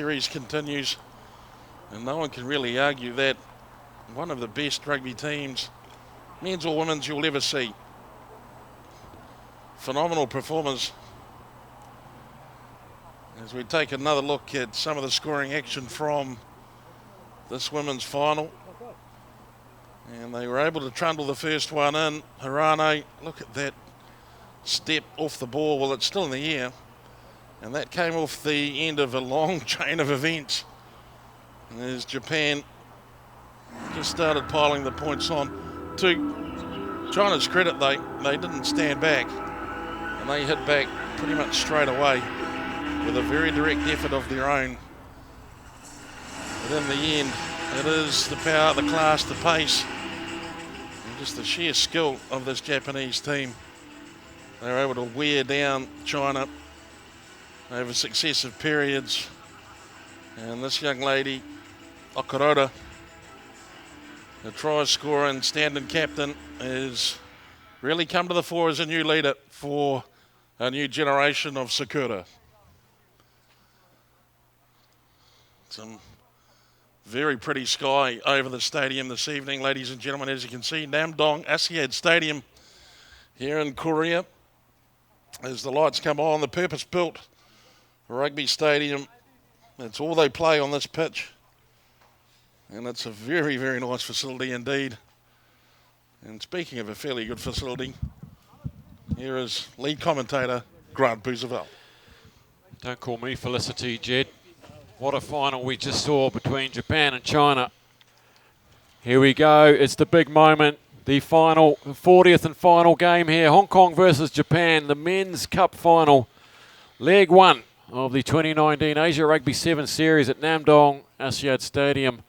Series continues, and no one can really argue that one of the best rugby teams, men's or women's, you'll ever see. Phenomenal performers. As we take another look at some of the scoring action from this women's final. And they were able to trundle the first one in. Harane, look at that step off the ball. Well, it's still in the air. And that came off the end of a long chain of events. And as Japan just started piling the points on. To China's credit, they didn't stand back. And they hit back pretty much straight away with a very direct effort of their own. But in the end, it is the power, the class, the pace, and just the sheer skill of this Japanese team. They were able to wear down China over successive periods. And this young lady, Okuroda, the try scorer and stand-in captain, has really come to the fore as a new leader for a new generation of Sakura. Some very pretty sky over the stadium this evening, ladies and gentlemen. As you can see, Namdong Asiad Stadium here in Korea. As the lights come on, the purpose-built rugby stadium. That's all they play on this pitch. And it's a very, very nice facility indeed. And speaking of a fairly good facility, here is lead commentator Grant Bouzeval. Don't call me Felicity, Jed. What a final we just saw between Japan and China. Here we go. It's the big moment. The final, 40th and final game here. Hong Kong versus Japan. The Men's Cup final. Leg 1 of the 2019 Asia Rugby 7 Series at Namdong Asiad Stadium.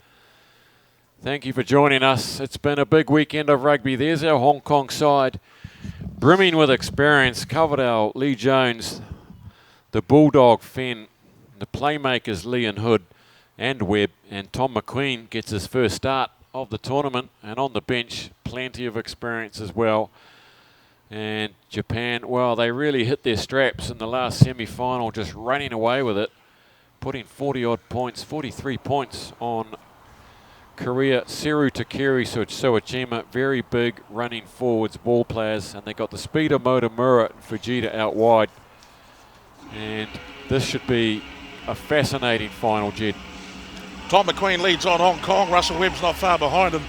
Thank you for joining us. It's been a big weekend of rugby. There's our Hong Kong side. Brimming with experience. Coverdale, Lee Jones, the Bulldog, Fenn, the playmakers Lee and Hood and Webb, and Tom McQueen gets his first start of the tournament, and on the bench plenty of experience as well. And Japan, well, they really hit their straps in the last semi-final, just running away with it, putting 40 odd points, 43 points on Korea. Seru Takiri Soachima, very big running forwards, ball players, and they got the speed of Motomura and Fujita out wide. And this should be a fascinating final, Jed. Tom McQueen leads on Hong Kong. Russell Webb's not far behind him.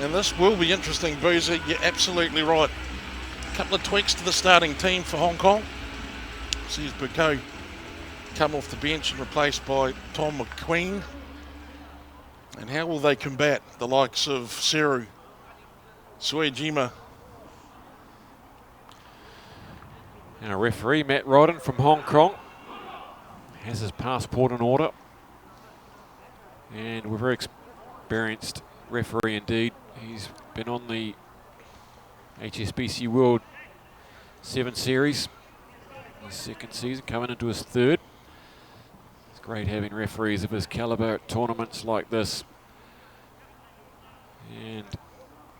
And this will be interesting, Boozer. You're absolutely right. A couple of tweaks to the starting team for Hong Kong. Sees Buko come off the bench and replaced by Tom McQueen. And how will they combat the likes of Seru, Soachima? And a referee, Matt Rodden from Hong Kong, has his passport in order. And we're very experienced referee indeed. He's been on the HSBC World 7 Series, his second season, coming into his third. It's great having referees of his caliber at tournaments like this. And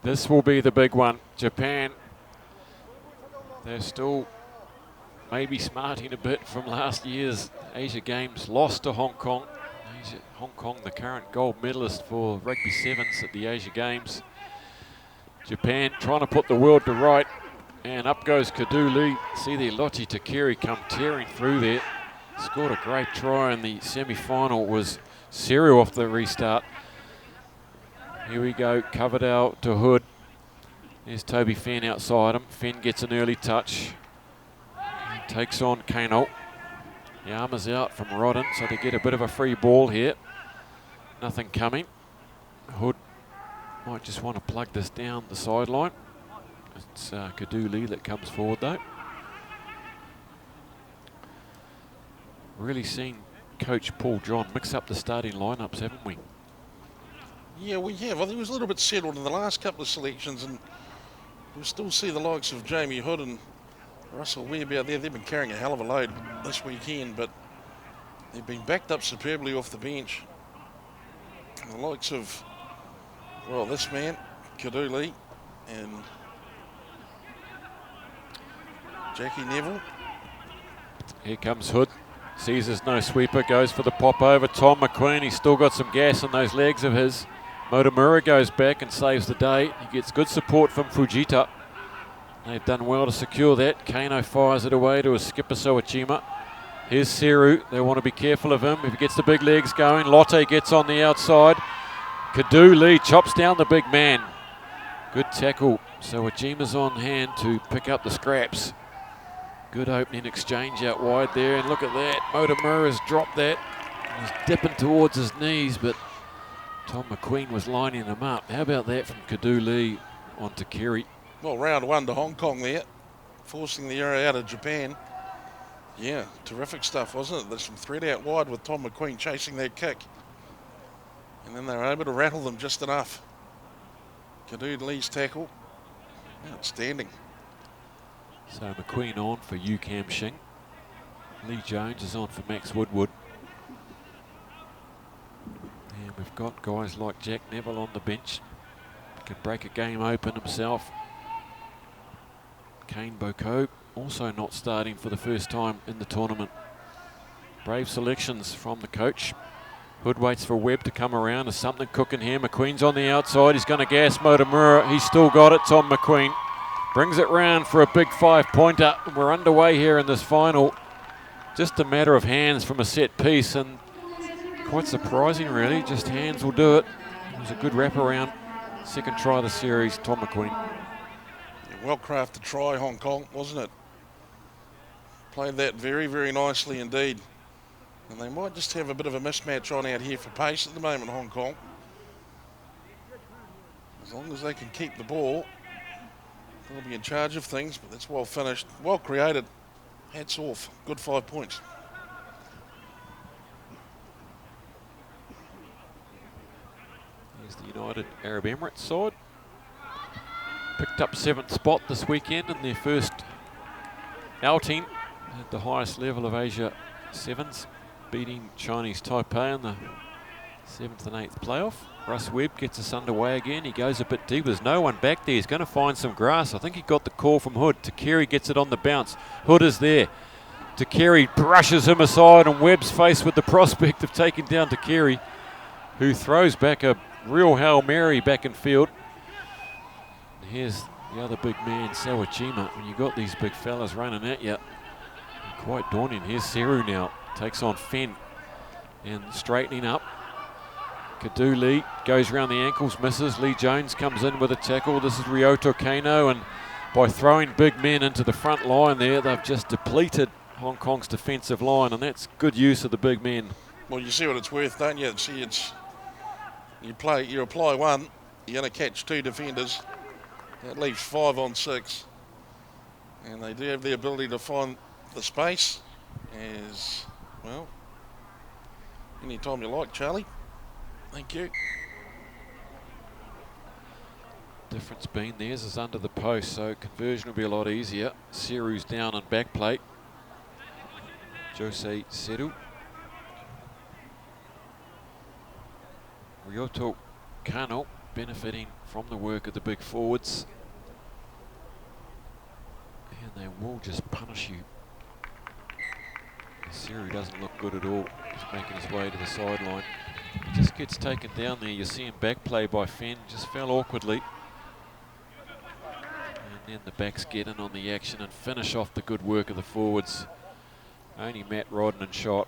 this will be the big one. Japan, they're still maybe smarting a bit from last year's Asia Games, lost to Hong Kong. Hong Kong, the current gold medalist for Rugby Sevens at the Asia Games. Japan trying to put the world to right, and up goes Kadu Lee. See the Loti Takiri come tearing through there. Scored a great try in the semi-final. Was Seru off the restart. Here we go, Coverdale to Hood. There's Toby Fenn outside him. Fenn gets an early touch. He takes on Kano. The arm is out from Rodden, so they get a bit of a free ball here. Nothing coming. Hood might just want to plug this down the sideline. It's Kadu Lee that comes forward though. Really seen Coach Paul John mix up the starting lineups, haven't we? Yeah, we have. I think he was a little bit settled in the last couple of selections, and we still see the likes of Jamie Hood and Russell Webb out there. They've been carrying a hell of a load this weekend, but they've been backed up superbly off the bench. And the likes of, well, this man, Kadu Lee, and Jackie Neville. Here comes Hood. Sees there's no sweeper, goes for the pop over. Tom McQueen, he's still got some gas in those legs of his. Motomura goes back and saves the day. He gets good support from Fujita. They've done well to secure that. Kano fires it away to his skipper Sawachima. Here's Seru. They want to be careful of him. If he gets the big legs going, Lotte gets on the outside. Kadu Lee chops down the big man. Good tackle. Sawachima's on hand to pick up the scraps. Good opening exchange out wide there, and look at that. Motomura has dropped that. He's dipping towards his knees, but Tom McQueen was lining him up. How about that from Kadu Lee onto Kerry? Well, round one to Hong Kong there, forcing the error out of Japan. Yeah, terrific stuff, wasn't it? There's some thread out wide with Tom McQueen chasing their kick. And then they were able to rattle them just enough. Kadu Lee's tackle, outstanding. So McQueen on for Yu Kam Shing. Lee Jones is on for Max Woodward. And we've got guys like Jack Neville on the bench. Can break a game open himself. Kane Boko also not starting for the first time in the tournament. Brave selections from the coach. Hood waits for Webb to come around. There's something cooking here. McQueen's on the outside. He's going to gas Motomura. He's still got it. Tom McQueen brings it round for a big 5-pointer. We're underway here in this final. Just a matter of hands from a set piece, and quite surprising really. Just hands will do it. It was a good wraparound. Second try of the series, Tom McQueen. Yeah, well-crafted try, Hong Kong, wasn't it? Played that very, very nicely indeed. And they might just have a bit of a mismatch on out here for pace at the moment, Hong Kong. As long as they can keep the ball, they'll be in charge of things, but that's well finished, well created. Hats off, good 5 points. Here's the United Arab Emirates side. Picked up 7th spot this weekend in their first outing at the highest level of Asia Sevens, beating Chinese Taipei in the 7th and 8th playoff. Russ Webb gets us underway again. He goes a bit deep. There's no one back there. He's going to find some grass. I think he got the call from Hood. Takeri gets it on the bounce. Hood is there. Takeri brushes him aside, and Webb's faced with the prospect of taking down Takeri, who throws back a real Hail Mary back in field. And here's the other big man, Sawachima. When you got these big fellas running at you, quite daunting. Here's Seru now. Takes on Fenn and straightening up. Kadu Lee goes around the ankles, misses. Lee Jones comes in with a tackle. This is Ryoto Kano, and by throwing big men into the front line there, they've just depleted Hong Kong's defensive line, and that's good use of the big men. Well, you see what it's worth, don't you? See, you apply one, you're going to catch 2 defenders. That leaves 5 on 6, and they do have the ability to find the space. As well, anytime you like, Charlie. Thank you. Difference being theirs is under the post, so conversion will be a lot easier. Seru's down on back plate. Jose Seru. Ryoto Kano benefiting from the work of the big forwards. And they will just punish you. Seru doesn't look good at all. He's making his way to the sideline. He just gets taken down there. You see him back play by Fenn. Just fell awkwardly. And then the backs get in on the action and finish off the good work of the forwards. Only Matt Rodman shot.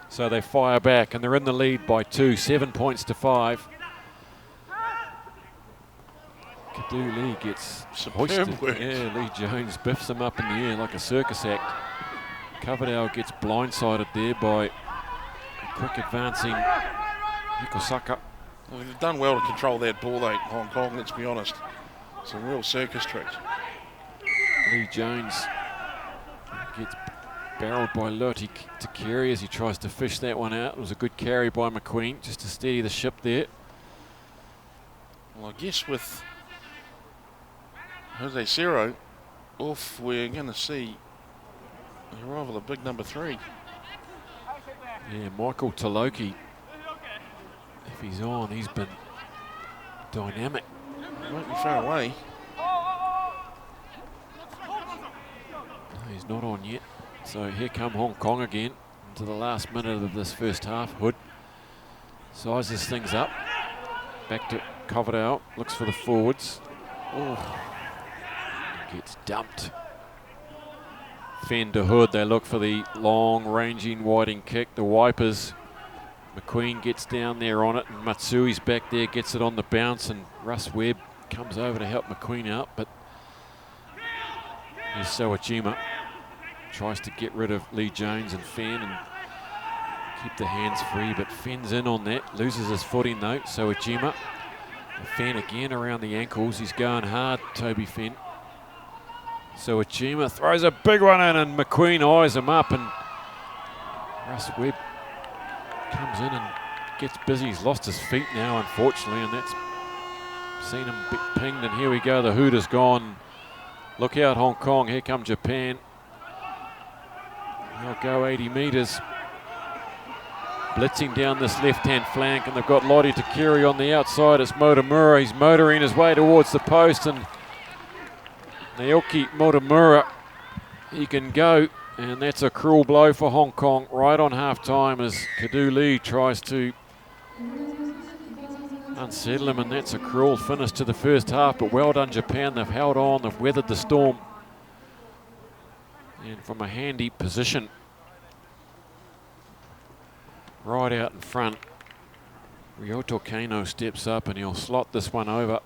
So they fire back, and they're in the lead by 2, 7 points to 5. Kadu Lee gets hoisted. Yeah, Lee Jones biffs him up in the air like a circus act. Coverdale gets blindsided there by a quick advancing Hikusaka. Well, they've done well to control that ball, though, Hong Kong, let's be honest. Some real circus tricks. Lee Jones gets barreled by Lotte Takeri as he tries to fish that one out. It was a good carry by McQueen just to steady the ship there. Well, I guess with Jose Seru off, we're going to see the arrival of big number 3. Yeah, Michael Taloki, if he's on, he's been dynamic. He won't be far away. not on yet. So here come Hong Kong again into the last minute of this first half. Hood sizes things up. Back to Coverdale, looks for the forwards. Oh, gets dumped. Fenn to Hood, they look for the long ranging Whiting kick. The wipers. McQueen gets down there on it, and Matsui's back there, gets it on the bounce, and Russ Webb comes over to help McQueen out, but here's Sawajima. Tries to get rid of Lee Jones and Fenn and keep the hands free, but Fenn's in on that. Loses his footing though, Sawajima. Fenn again around the ankles. He's going hard, Toby Fenn. Sawajima throws a big one in, and McQueen eyes him up, and Russ Webb comes in and gets busy. He's lost his feet now, unfortunately, and that's seen him pinged, and here we go. The hoot is gone. Look out, Hong Kong. Here come Japan. They'll go 80 metres. Blitzing down this left-hand flank, and they've got Lottie Takiri on the outside. It's Motomura. He's motoring his way towards the post, and Naoki Motomura, he can go, and that's a cruel blow for Hong Kong right on half-time as Kadu Lee tries to unsettle him, and that's a cruel finish to the first half, but well done Japan. They've held on, they've weathered the storm, and from a handy position right out in front, Ryoto Kano steps up and he'll slot this one over.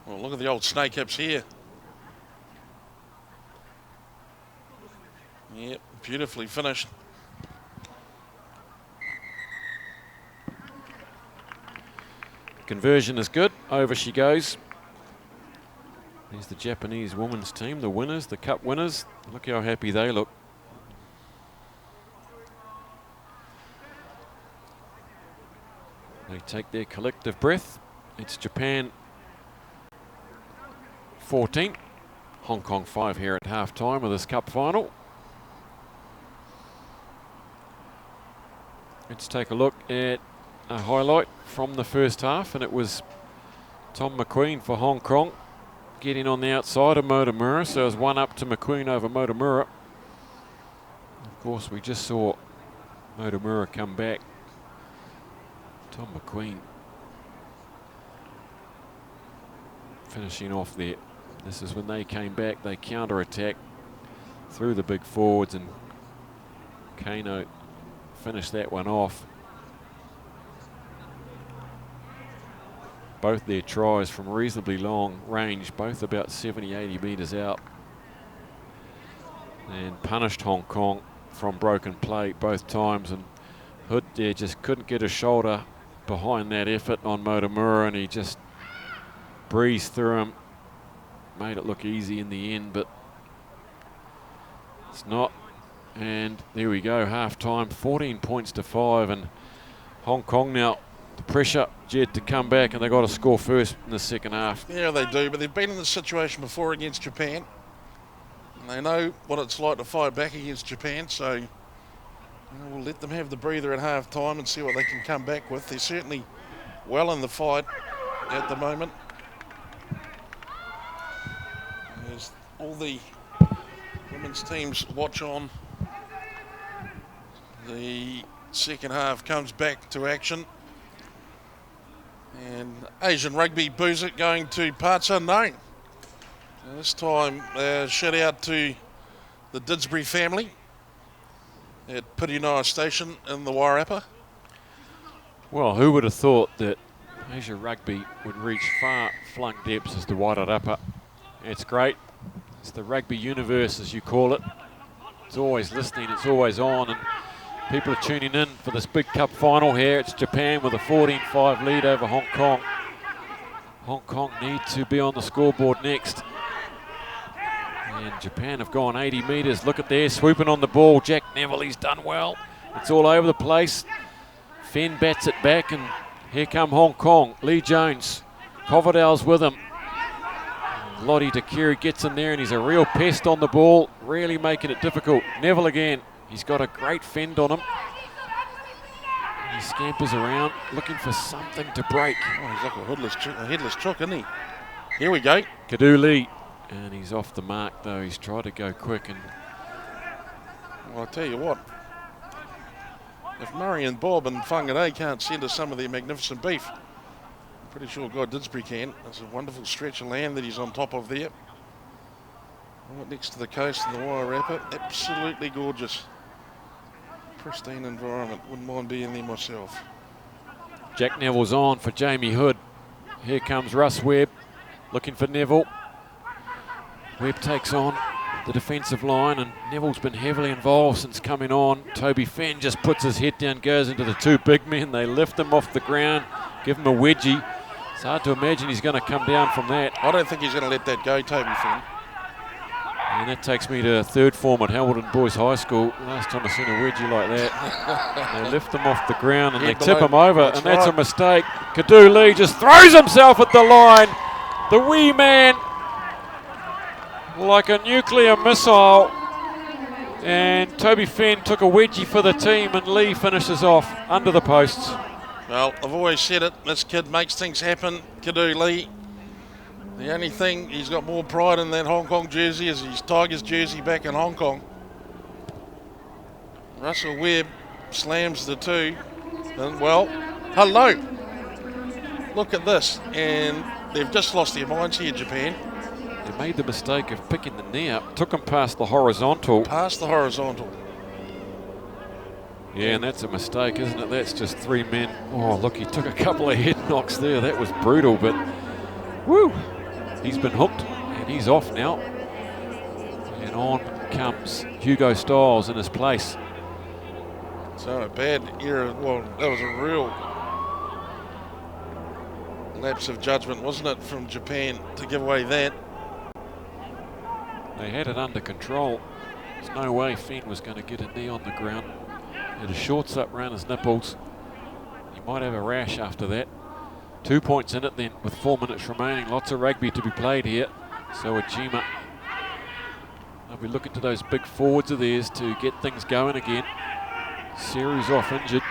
Well, look at the old snake hips here. Yep, beautifully finished. Conversion is good. Over she goes. There's the Japanese women's team, the winners, the cup winners. Look how happy they look. They take their collective breath. It's Japan 14, Hong Kong 5 here at half-time of this cup final. Let's take a look at a highlight from the first half, and it was Tom McQueen for Hong Kong getting on the outside of Motomura, so it was 1-up to McQueen over Motomura. Of course, we just saw Motomura come back. Tom McQueen finishing off there. This is when they came back, they counter-attack through the big forwards, and Kano finished that one off. Both their tries from reasonably long range, both about 70, 80 metres out, and punished Hong Kong from broken play both times, and Hood there just couldn't get a shoulder behind that effort on Motomura, and he just breezed through him. Made it look easy in the end, but it's not. And there we go, half-time, 14 points to 5, and Hong Kong now, the pressure, Jed, to come back, and they've got to score first in the second half. Yeah, they do, but they've been in this situation before against Japan, and they know what it's like to fight back against Japan, so we'll let them have the breather at half-time and see what they can come back with. They're certainly well in the fight at the moment. There's all the women's teams watch on. The second half comes back to action. And Asian Rugby Boozit going to parts unknown. And this time, shout out to the Didsbury family at Pirinoa Station in the Wairarapa. Well, who would have thought that Asia Rugby would reach far-flung depths as the Wairarapa? It's great. It's the rugby universe, as you call it. It's always listening, it's always on, and people are tuning in for this big cup final here. It's Japan with a 14-5 lead over Hong Kong. Hong Kong need to be on the scoreboard next. And Japan have gone 80 metres. Look at there, swooping on the ball. Jack Neville, he's done well. It's all over the place. Fenn bats it back, and here come Hong Kong. Lee Jones, Coverdale's with him. Lottie Takiri gets in there, and he's a real pest on the ball, really making it difficult. Neville again. He's got a great fend on him. He scampers around, looking for something to break. Oh, he's like a headless chook, isn't he? Here we go. Kadu Lee And he's off the mark though. He's tried to go quick, and well, I'll tell you what. If Murray and Bob and Whangarei can't send us some of their magnificent beef, I'm pretty sure God Didsbury can. There's a wonderful stretch of land that he's on top of there. Right next to the coast and the Wairarapa. Absolutely gorgeous. Pristine environment. Wouldn't mind being there myself. Jack Neville's on for Jamie Hood. Here comes Russ Webb looking for Neville. Webb takes on the defensive line, and Neville's been heavily involved since coming on. Toby Fenn just puts his head down, goes into the two big men. They lift him off the ground, give him a wedgie. It's hard to imagine he's going to come down from that. I don't think he's going to let that go, Toby Fenn. And that takes me to third form at Hamilton Boys High School. Last time I seen a wedgie like that. They lift him off the ground and they tip him over, and that's a mistake. Kadu Lee just throws himself at the line. The wee man, like a nuclear missile. And Toby Fenn took a wedgie for the team, and Lee finishes off under the posts. Well, I've always said it. This kid makes things happen, Kadu Lee. The only thing, he's got more pride in that Hong Kong jersey is his Tigers jersey back in Hong Kong. Russell Webb slams the two. And, well, hello. Look at this. And they've just lost their minds here, Japan. They made the mistake of picking the knee up. Took him past the horizontal. Past the horizontal. Yeah, and that's a mistake, isn't it? That's just three men. Oh, look, he took a couple of head knocks there. That was brutal, but woo! He's been hooked, and he's off now. And on comes Hugo Styles in his place. So a bad error. Well, that was a real lapse of judgment, wasn't it, from Japan to give away that? They had it under control. There's no way Fenn was going to get a knee on the ground. Had his shorts up around his nipples. He might have a rash after that. 2 points in it then with 4 minutes remaining. Lots of rugby to be played here. So Ajima, they'll be looking to those big forwards of theirs to get things going again. Series off injured.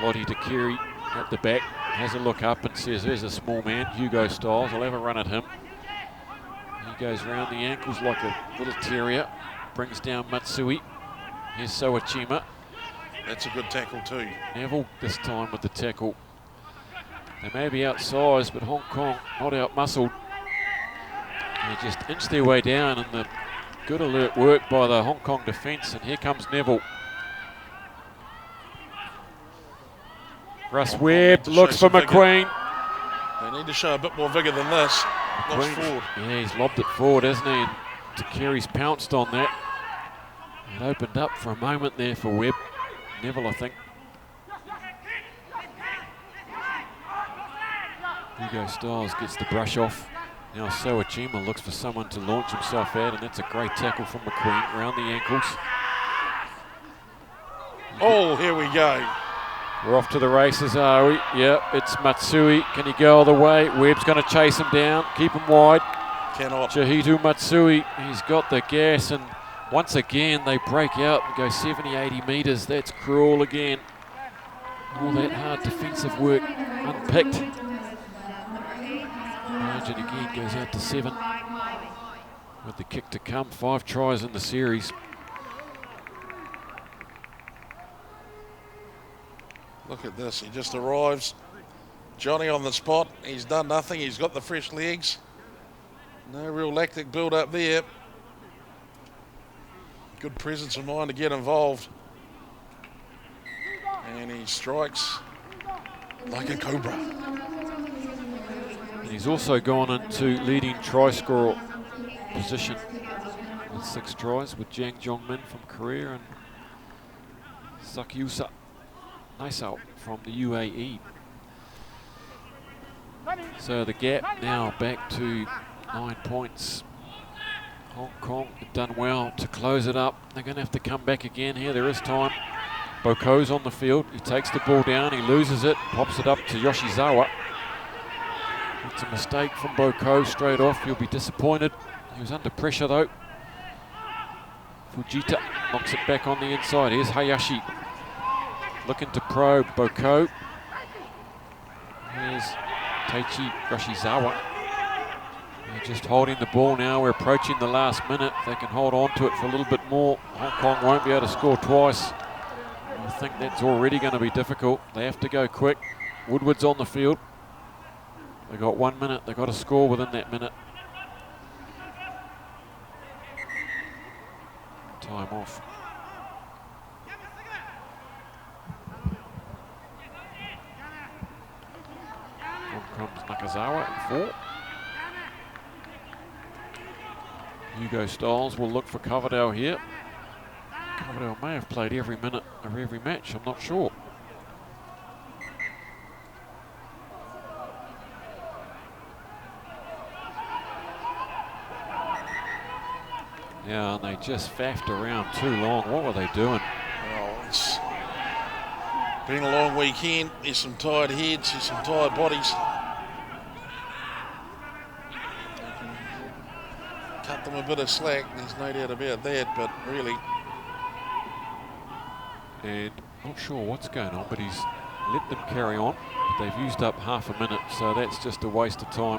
Lottie Takiri at the back has a look up and says, there's a small man, Hugo Styles. I'll have a run at him. He goes round the ankles like a little terrier. Brings down Matsui. Here's Soachima. That's a good tackle too. Neville this time with the tackle. They may be outsized, but Hong Kong not out-muscled. They just inch their way down, and the good alert work by the Hong Kong defence. And here comes Neville. Russ Webb looks for McQueen. They need to show a bit more vigour than this. Looks forward. Yeah, he's lobbed it forward, hasn't he? And Takiri's pounced on that. It opened up for a moment there for Webb. Neville, I think. Hugo Styles gets the brush off. Now Soachima looks for someone to launch himself at, and that's a great tackle from McQueen around the ankles. Oh, here we go. We're off to the races, are we? Yep, it's Matsui. Can he go all the way? Webb's going to chase him down, keep him wide. Cannot. Jahitu Matsui, he's got the gas, and once again they break out and go 70, 80 metres. That's cruel again. All that hard defensive work unpicked. Margin again goes out to 7. With the kick to come, 5 tries in the series. Look at this, he just arrives. Johnny on the spot, he's done nothing, he's got the fresh legs. No real lactic build up there. Good presence of mind to get involved. And he strikes like a cobra. And he's also gone into leading try scorer position with 6 tries with Jang Jongmin from Korea and Sakyusa Naisao from the UAE. So the gap now back to 9 points. Hong Kong have done well to close it up. They're going to have to come back again here. There is time. Boko's on the field. He takes the ball down. He loses it. Pops it up to Yoshizawa. It's a mistake from Boko straight off. He'll be disappointed. He was under pressure though. Fujita knocks it back on the inside. Here's Hayashi. Looking to probe Boko. Here's Taichi Yoshizawa. They're just holding the ball now. We're approaching the last minute. They can hold on to it for a little bit more. Hong Kong won't be able to score twice. I think that's already going to be difficult. They have to go quick. Woodward's on the field. They've got 1 minute. They've got to score within that minute. Time off. On comes Nakazawa at 4. Hugo Stiles will look for Coverdale here. Coverdale may have played every minute of every match, I'm not sure. Yeah, and they just faffed around too long. What were they doing? Well, it's been a long weekend. There's some tired heads, there's some tired bodies. Cut them a bit of slack, there's no doubt about that, but really. And not sure what's going on, but he's let them carry on. But they've used up half a minute, so that's just a waste of time.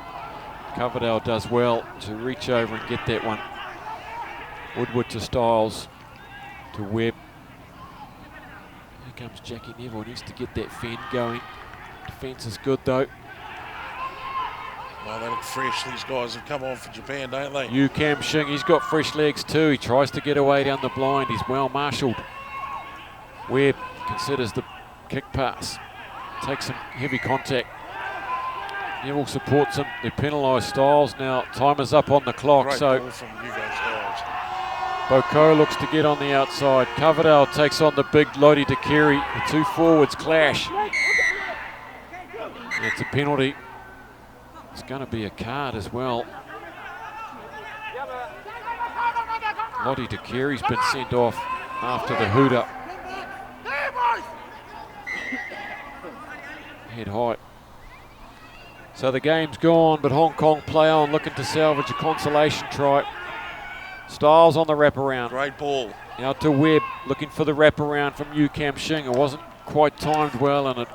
Coverdale does well to reach over and get that one. Woodward to Stiles, to Webb. Here comes Jackie Neville, needs to get that fend going. Defence is good though. Well, they look fresh. These guys have come on for Japan, don't they? Yu Kam Shing, he's got fresh legs too. He tries to get away down the blind. He's well marshalled. Webb considers the kick pass. Takes some heavy contact. Neville supports him. They penalise Stiles now. Time is up on the clock. Great so ball from Hugo Stiles. Boko looks to get on the outside. Coverdale takes on the big Lodi Dakiri. The two forwards clash. It's a penalty. It's going to be a card as well. Lodi Dakiri's been sent off after the hooter. Head height. So the game's gone, but Hong Kong play on, looking to salvage a consolation try. Stiles on the wraparound. Great ball. Now to Webb, looking for the wraparound from Yu Kam Shing. It wasn't quite timed well, and it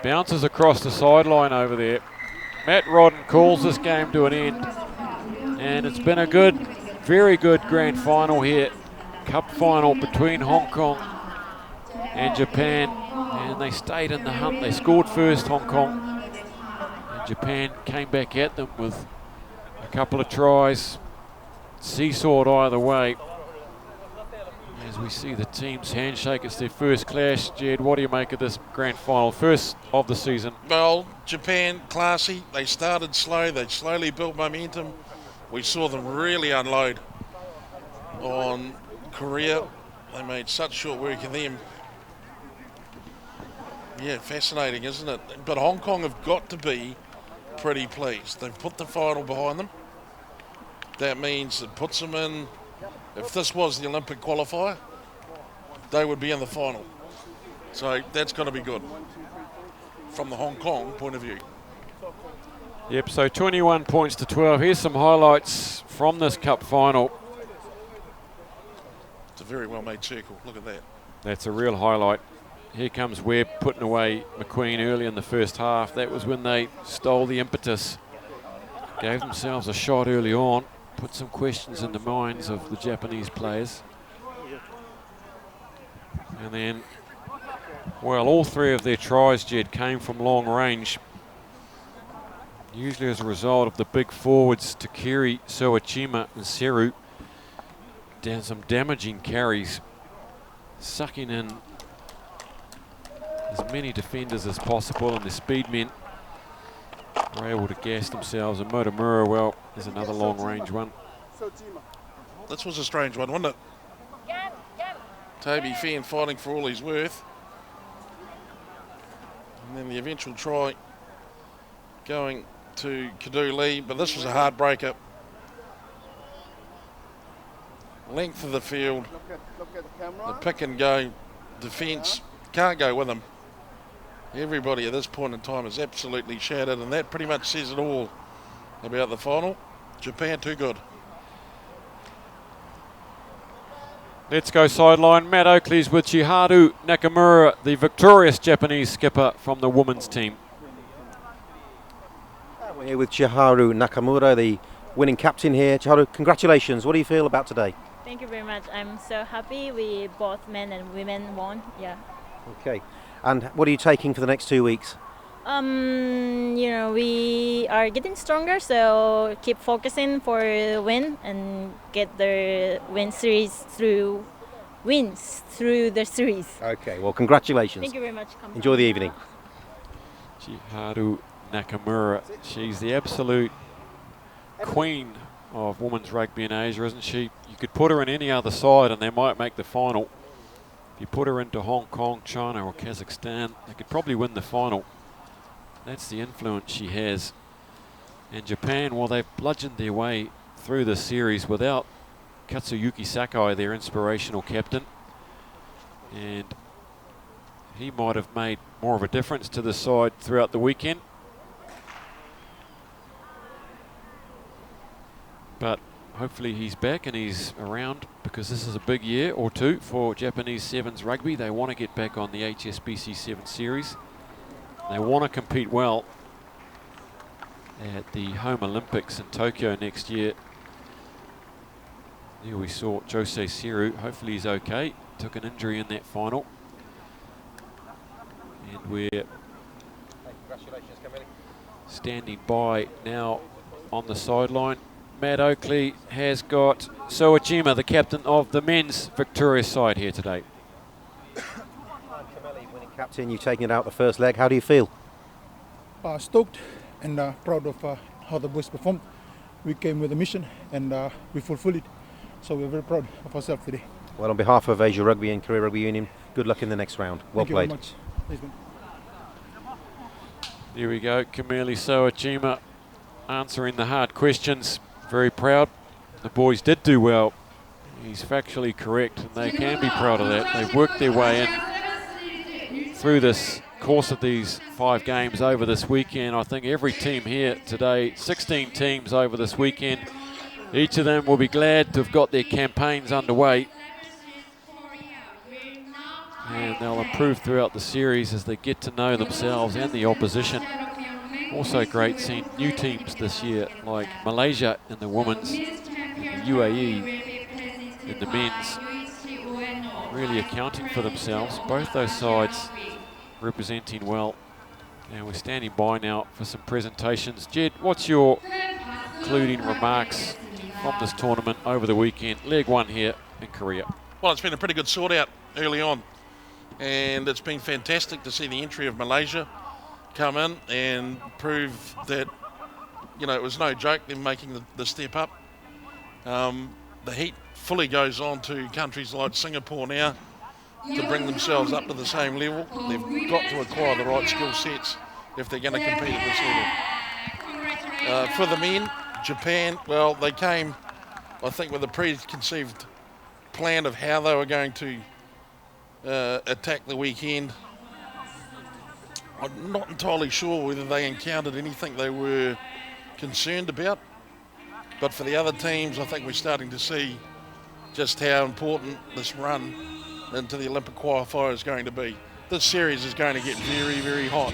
bounces across the sideline over there. Matt Rodden calls this game to an end, and it's been a good, very good grand final here. Cup final between Hong Kong and Japan, and they stayed in the hunt. They scored first, Hong Kong, and Japan came back at them with a couple of tries. Seesawed either way. As we see the teams handshake, it's their first clash. Jed, what do you make of this grand final, first of the season? Well, Japan, classy. They started slow. They slowly built momentum. We saw them really unload on Korea. They made such short work of them. Yeah, fascinating, isn't it? But Hong Kong have got to be pretty pleased. They've put the final behind them. That means it puts them in. If this was the Olympic qualifier, they would be in the final. So that's going to be good from the Hong Kong point of view. Yep, so 21 points to 12. Here's some highlights from this cup final. It's a very well made circle. Look at that. That's a real highlight. Here comes Webb putting away McQueen early in the first half. That was when they stole the impetus. Gave themselves a shot early on. Put some questions in the minds of the Japanese players. And then, well, all three of their tries, Jed, came from long range. Usually as a result of the big forwards, Takiri, Soachima and Seru. Down some damaging carries, sucking in as many defenders as possible, and the speedmen were able to gas themselves. And Motomura, well, there's another long range one. This was a strange one, wasn't it? Toby Fenn fighting for all he's worth. And then the eventual try going to Kadu Lee, but this was a heartbreaker. Length of the field, the pick and go defence can't go with them. Everybody at this point in time is absolutely shattered, and that pretty much says it all about the final. Japan too good. Let's go sideline. Matt Oakley's with Chiharu Nakamura, the victorious Japanese skipper from the women's team. Here with Chiharu Nakamura, the winning captain here. Chiharu, congratulations. What do you feel about today? Thank you very much. I'm so happy we both men and women won. Yeah. Okay. And what are you taking for the next 2 weeks? We are getting stronger, so keep focusing for the win and get the wins through the series. Okay, well, congratulations. Thank you very much. Enjoy the evening. Chiharu Nakamura, she's the absolute queen of women's rugby in Asia, isn't she? You could put her in any other side and they might make the final. If you put her into Hong Kong, China or Kazakhstan, they could probably win the final. That's the influence she has. And Japan, well, they've bludgeoned their way through this series without Katsuyuki Sakai, their inspirational captain. And he might have made more of a difference to the side throughout the weekend. But hopefully he's back and he's around, because this is a big year or two for Japanese Sevens rugby. They want to get back on the HSBC 7 series. They want to compete well at the home Olympics in Tokyo next year. Here we saw Jose Seru. Hopefully he's okay. Took an injury in that final. And we're standing by now on the sideline. Matt Oakley has got Soachima, the captain of the men's victorious side, here today. Winning captain, you've taken it out the first leg. How do you feel? Stoked and proud of how the boys performed. We came with a mission and we fulfilled it. So we're very proud of ourselves today. Well, on behalf of Asia Rugby and Korea Rugby Union, good luck in the next round. Well played. Thank you very much. Here we go, Kameli Soachima answering the hard questions. Very proud. The boys did do well. He's factually correct and they can be proud of that. They've worked their way in through this course of these 5 games over this weekend. I think every team here today, 16 teams over this weekend, each of them will be glad to have got their campaigns underway. And they'll improve throughout the series as they get to know themselves and the opposition. Also great seeing new teams this year like Malaysia in the women's, and the UAE in the men's, really accounting for themselves. Both those sides representing well. And we're standing by now for some presentations. Jed, what's your concluding remarks from this tournament over the weekend? Leg 1 here in Korea. Well, it's been a pretty good sort out early on, and it's been fantastic to see the entry of Malaysia come in and prove that, it was no joke them making the step up. The heat fully goes on to countries like Singapore now to bring themselves up to the same level. They've got to acquire the right skill sets if they're going to compete at this level. For the men, Japan, well, they came, I think, with a preconceived plan of how they were going to attack the weekend. I'm not entirely sure whether they encountered anything they were concerned about. But for the other teams, I think we're starting to see just how important this run into the Olympic qualifier is going to be. This series is going to get very, very hot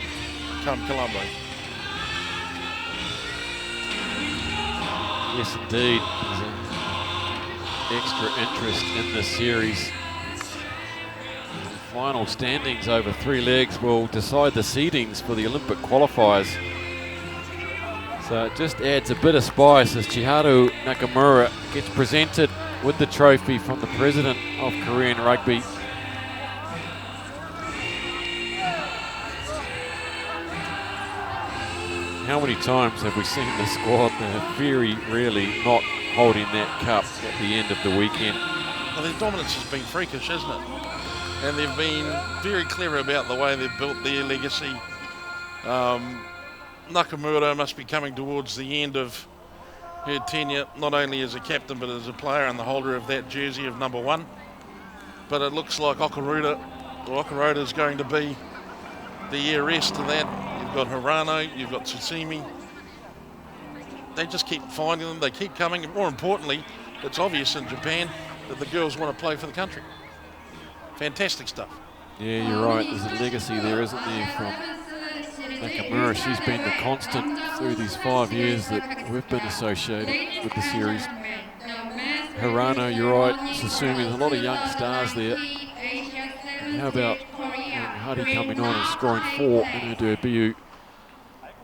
come Colombo. Yes, indeed. There's extra interest in this series. The final standings over 3 legs will decide the seedings for the Olympic qualifiers. So it just adds a bit of spice as Chiharu Nakamura gets presented with the trophy from the president of Korean Rugby. How many times have we seen the squad that are very rarely not holding that cup at the end of the weekend? Well, their dominance has been freakish, hasn't it? And they've been very clever about the way they've built their legacy. Nakamura must be coming towards the end of her tenure, not only as a captain but as a player and the holder of that jersey of number 1. But it looks like Okuroda is going to be the heiress to that. You've got Hirano, you've got Tsutsumi. They just keep finding them, they keep coming, and more importantly, it's obvious in Japan that the girls want to play for the country. Fantastic stuff. Yeah, you're right. There's a legacy there, isn't there, from Nakamura, she's been the constant through these 5 years that we've been associated with the series. Hirano, you're right, Susumi, there's a lot of young stars there. And how about Hadi coming on and scoring 4 in her debut?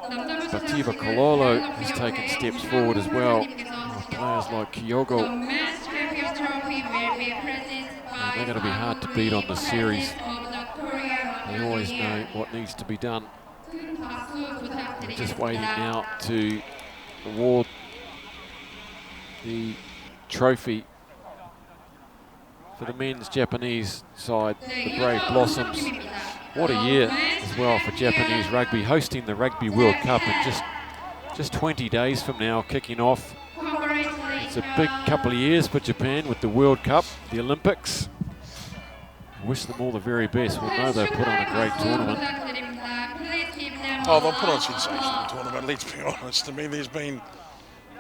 Bativa Kololo has taken steps forward as well. Players like Kyogo, they're going to be hard to beat on the series. They always know what needs to be done. We're just waiting now to award the trophy for the men's Japanese side, the Brave Blossoms. What a year as well for Japanese rugby, hosting the Rugby World Cup in just 20 days from now, kicking off. It's a big couple of years for Japan with the World Cup, the Olympics. I wish them all the very best. We know they've put on a great tournament. Oh, they'll put on a sensational tournament, let's be honest. I mean, there's been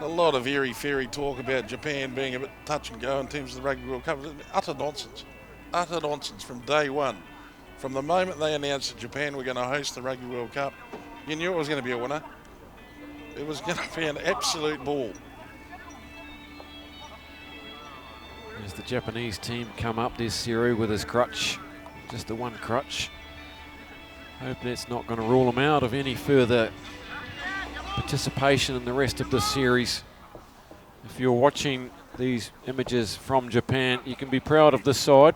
a lot of airy-fairy talk about Japan being a bit touch and go in terms of the Rugby World Cup. Utter nonsense. Utter nonsense from day one. From the moment they announced that Japan were going to host the Rugby World Cup, you knew it was going to be a winner. It was going to be an absolute ball. As the Japanese team come up, there's Siru with his crutch, just the one crutch. Hope that's not going to rule him out of any further participation in the rest of the series. If you're watching these images from Japan, you can be proud of this side.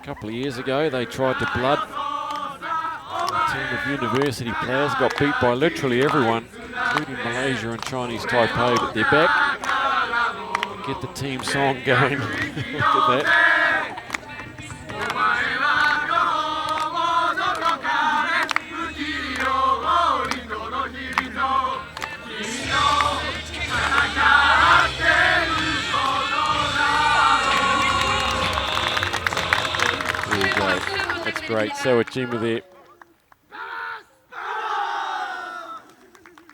A couple of years ago, they tried to blood a team of university players, got beat by literally everyone, including Malaysia and Chinese Taipei, but they're back. Get the team song going. Look at that. There you go. That's great. Sawajima there.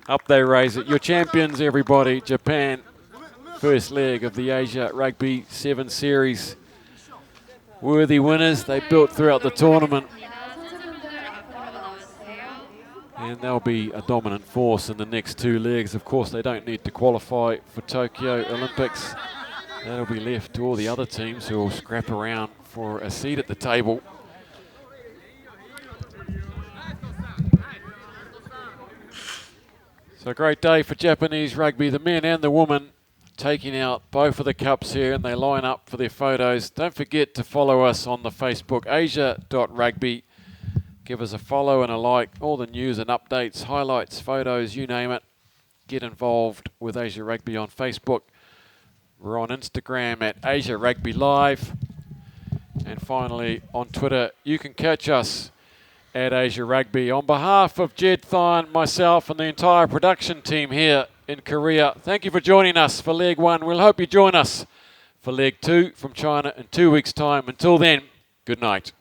Up they raise it. Your champions, everybody, Japan. First leg of the Asia Rugby 7 Series. Worthy winners. They built throughout the tournament. And they'll be a dominant force in the next 2 legs. Of course, they don't need to qualify for Tokyo Olympics. That'll be left to all the other teams who will scrap around for a seat at the table. So a great day for Japanese rugby, the men and the women taking out both of the cups here, and they line up for their photos. Don't forget to follow us on the Facebook, asia.rugby. Give us a follow and a like. All the news and updates, highlights, photos, you name it. Get involved with Asia Rugby on Facebook. We're on Instagram at Asia Rugby Live. And finally, on Twitter, you can catch us at Asia Rugby. On behalf of Jed Thine, myself, and the entire production team here in Korea, thank you for joining us for Leg 1. We'll hope you join us for Leg 2 from China in 2 weeks' time. Until then, good night.